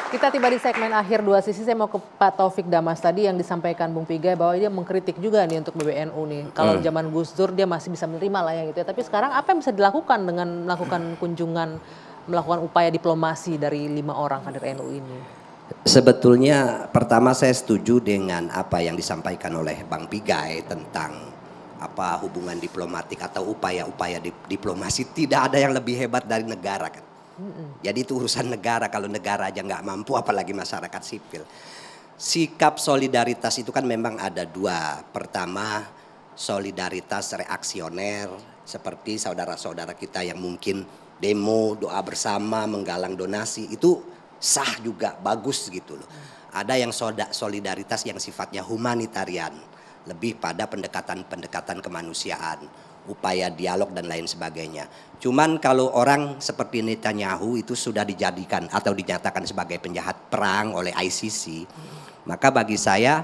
Kita tiba di segmen akhir dua sisi, saya mau ke Pak Taufik Damas tadi yang disampaikan Bung Pigai bahwa dia mengkritik juga nih untuk PBNU nih. Kalau zaman Gus Dur dia masih bisa menerima lah ya gitu ya. Tapi sekarang apa yang bisa dilakukan dengan melakukan kunjungan, melakukan upaya diplomasi dari 5 orang kader NU ini? Sebetulnya pertama saya setuju dengan apa yang disampaikan oleh Bang Pigai tentang apa hubungan diplomatik atau upaya-upaya diplomasi. Tidak ada yang lebih hebat dari negara kan. Jadi itu urusan negara, kalau negara aja nggak mampu apalagi masyarakat sipil. Sikap solidaritas itu kan memang ada dua. Pertama solidaritas reaksioner seperti saudara-saudara kita yang mungkin demo, doa bersama, menggalang donasi itu sah juga, bagus gitu loh. Ada yang solidaritas yang sifatnya humanitarian, lebih pada pendekatan-pendekatan kemanusiaan, upaya dialog dan lain sebagainya. Cuman kalau orang seperti Netanyahu itu sudah dijadikan atau dinyatakan sebagai penjahat perang oleh ICC, maka bagi saya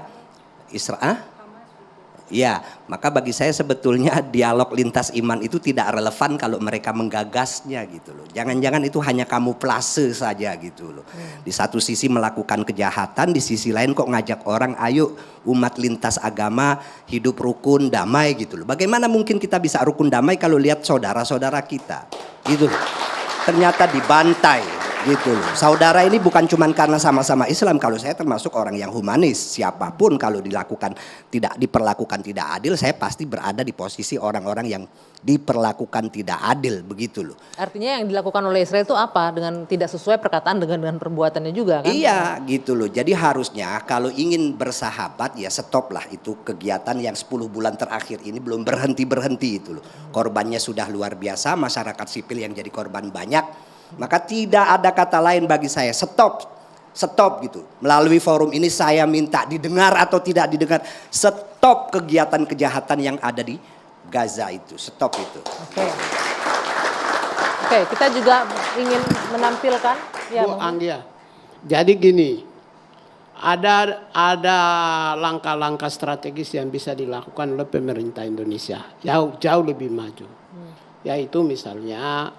maka bagi saya sebetulnya dialog lintas iman itu tidak relevan kalau mereka menggagasnya gitu loh. Jangan-jangan itu hanya kamuflase saja gitu loh. Di satu sisi melakukan kejahatan, di sisi lain kok ngajak orang ayo umat lintas agama hidup rukun damai gitu loh. Bagaimana mungkin kita bisa rukun damai kalau lihat saudara-saudara kita gitu loh. Ternyata dibantai gitu loh. Saudara ini bukan cuma karena sama-sama Islam. Kalau saya termasuk orang yang humanis, siapapun kalau diperlakukan tidak adil, saya pasti berada di posisi orang-orang yang diperlakukan tidak adil begitu loh. Artinya yang dilakukan oleh Israel itu apa? Dengan tidak sesuai perkataan dengan perbuatannya juga kan? Iya gitu loh. Jadi harusnya kalau ingin bersahabat ya stop lah itu kegiatan yang 10 bulan terakhir ini belum berhenti-berhenti itu loh. Korbannya sudah luar biasa, masyarakat sipil yang jadi korban banyak. Maka tidak ada kata lain bagi saya, stop gitu. Melalui forum ini saya minta didengar atau tidak didengar, stop kegiatan kejahatan yang ada di Gaza itu, stop itu. Oke, kita juga ingin menampilkan ya, Bu Anggia. Jadi gini, ada langkah-langkah strategis yang bisa dilakukan oleh pemerintah Indonesia jauh lebih maju. Yaitu misalnya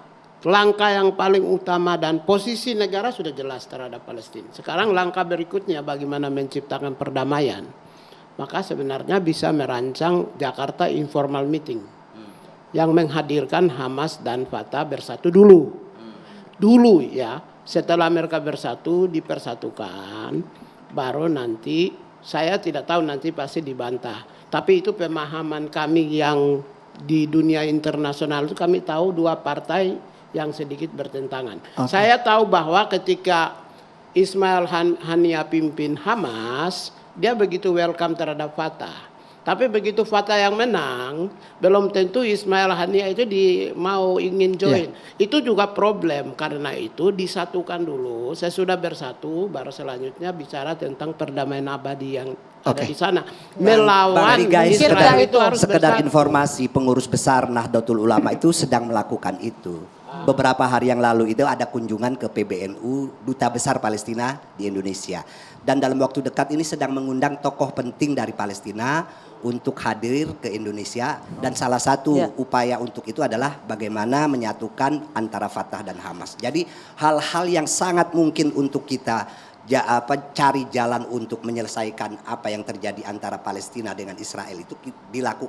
langkah yang paling utama dan posisi negara sudah jelas terhadap Palestina. Sekarang langkah berikutnya bagaimana menciptakan perdamaian. Maka sebenarnya bisa merancang Jakarta Informal Meeting yang menghadirkan Hamas dan Fatah bersatu dulu. Dulu ya, setelah mereka bersatu dipersatukan, baru nanti saya tidak tahu nanti pasti dibantah. Tapi itu pemahaman kami yang di dunia internasional itu kami tahu dua partai yang sedikit bertentangan. Saya tahu bahwa ketika Ismail Haniyeh pimpin Hamas, dia begitu welcome terhadap Fatah. Tapi begitu Fatah yang menang, belum tentu Ismail Haniyeh itu ingin join. Itu juga problem, karena itu disatukan dulu. Sesudah bersatu, baru selanjutnya bicara tentang perdamaian abadi yang ada di sana. Melawan Israel itu harus sekedar bersatu. informasi, pengurus besar Nahdlatul Ulama itu sedang melakukan itu. Beberapa hari yang lalu itu ada kunjungan ke PBNU, Duta Besar Palestina di Indonesia. Dan dalam waktu dekat ini sedang mengundang tokoh penting dari Palestina untuk hadir ke Indonesia. Dan salah satu upaya untuk itu adalah bagaimana menyatukan antara Fatah dan Hamas. Jadi hal-hal yang sangat mungkin untuk kita cari jalan untuk menyelesaikan apa yang terjadi antara Palestina dengan Israel itu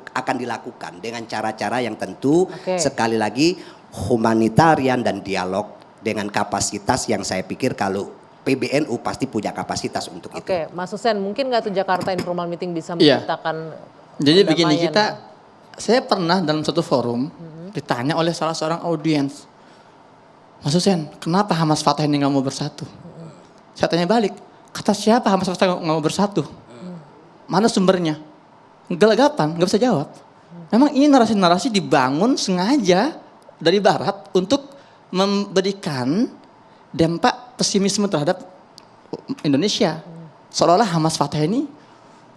akan dilakukan dengan cara-cara yang tentu sekali lagi humanitarian dan dialog dengan kapasitas yang saya pikir kalau PBNU pasti punya kapasitas untuk itu. Oke, Mas Hussein, mungkin nggak tuh Jakarta Informal Meeting bisa menciptakan Jadi begini, saya pernah dalam satu forum ditanya oleh salah seorang audiens, Mas Hussein, kenapa Hamas Fatah ini nggak mau bersatu? Saya tanya balik, kata siapa Hamas Fatah nggak mau bersatu? Mana sumbernya? Gelagapan, nggak bisa jawab. Memang ini narasi-narasi dibangun sengaja dari Barat untuk memberikan dampak pesimisme terhadap Indonesia. Seolah-olah Hamas Fatah ini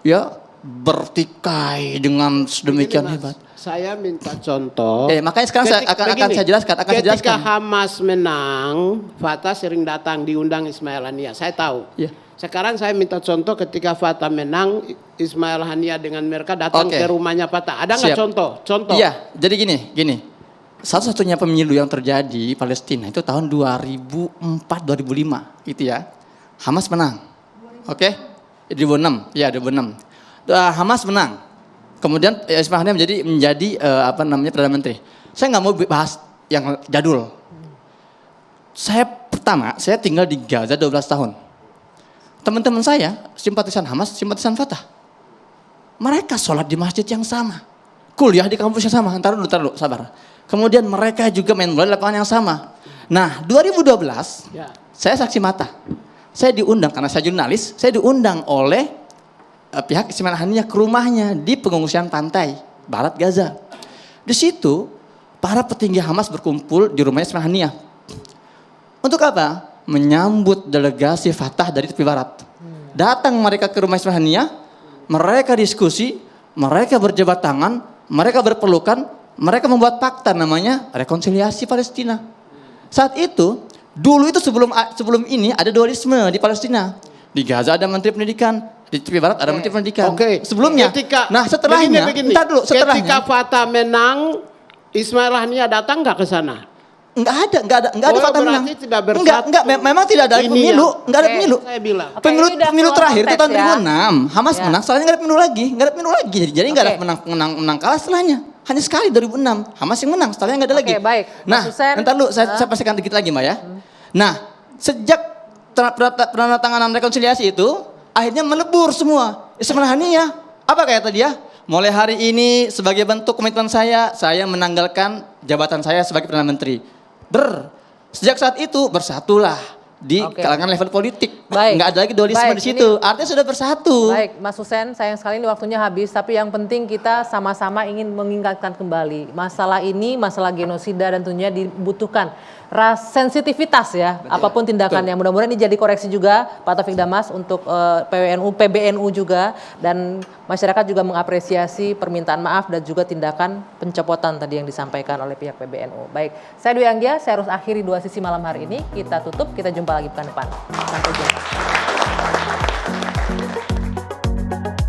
ya bertikai dengan sedemikian hebat. Saya minta contoh. Makanya sekarang akan saya jelaskan. Ketika Hamas menang, Fatah sering datang diundang Ismail Haniyeh. Saya tahu. Sekarang saya minta contoh ketika Fatah menang, Ismail Haniyeh dengan mereka datang ke rumahnya Fatah. Ada nggak contoh? Iya, jadi gini. Satu-satunya pemilu yang terjadi di Palestina itu tahun 2004-2005 gitu ya. Hamas menang. Oke? 2006. Ya, 2006. Hamas menang. Kemudian Ismail Haniyeh menjadi Perdana Menteri. Saya nggak mau bahas yang jadul. Saya tinggal di Gaza 12 tahun. Teman-teman saya, simpatisan Hamas, simpatisan Fatah. Mereka sholat di masjid yang sama. Kuliah di kampus yang sama. Ntar dulu, sabar. Kemudian mereka juga main bola di lapangan yang sama. Nah, 2012, saya saksi mata. Saya diundang, karena saya jurnalis, saya diundang oleh pihak Ismail Haniyeh ke rumahnya di pengungsian pantai barat Gaza. Di situ, para petinggi Hamas berkumpul di rumahnya Ismail Haniyeh. Untuk apa? Menyambut delegasi Fatah dari tepi barat. Datang mereka ke rumah Ismail Haniyeh, mereka diskusi, mereka berjabat tangan, mereka berpelukan, mereka membuat fakta namanya rekonsiliasi Palestina. Saat itu, dulu itu sebelum ini ada dualisme di Palestina. Di Gaza ada Menteri Pendidikan, di tepi barat ada Menteri Pendidikan. Sebelumnya. Setelahnya, ketika Fatah menang, Ismail Haniyeh datang nggak ke sana? Enggak ada Fatah menang. Tidak bersatu. Memang tidak ada pemilu, enggak ada pemilu. Saya bilang. Pemilu terakhir itu tahun 2006, Hamas Ya. menang, setelahnya enggak ada pemilu lagi. Jadi enggak ada menang kalah setelahnya. Hanya sekali 2006, Hamas yang menang, setelahnya enggak ada lagi. Baik. Nah, entar dulu saya pastikan dikit lagi, Mbak ya. Nah, sejak penandatanganan rekonsiliasi itu, akhirnya melebur semua. Ismail Haniyeh, apa kata dia? Mulai hari ini sebagai bentuk komitmen saya menanggalkan jabatan saya sebagai Perdana Menteri. Sejak saat itu bersatulah di kalangan level politik. Baik. Nggak ada lagi dualisme di situ. Artinya sudah bersatu. Baik, Mas Hussein, sayang sekali ini waktunya habis. Tapi yang penting kita sama-sama ingin mengingatkan kembali masalah ini, masalah genosida dan tentunya dibutuhkan sensitivitas ya. Apapun tindakannya. Mudah-mudahan ini jadi koreksi juga Pak Taufik Damas untuk PBNU juga, dan masyarakat juga mengapresiasi permintaan maaf dan juga tindakan pencopotan tadi yang disampaikan oleh pihak PBNU. Baik, saya Dwi Anggia, saya harus akhiri dua sisi malam hari ini. Kita tutup, kita jumpa lagi pekan depan. Sampai jumpa.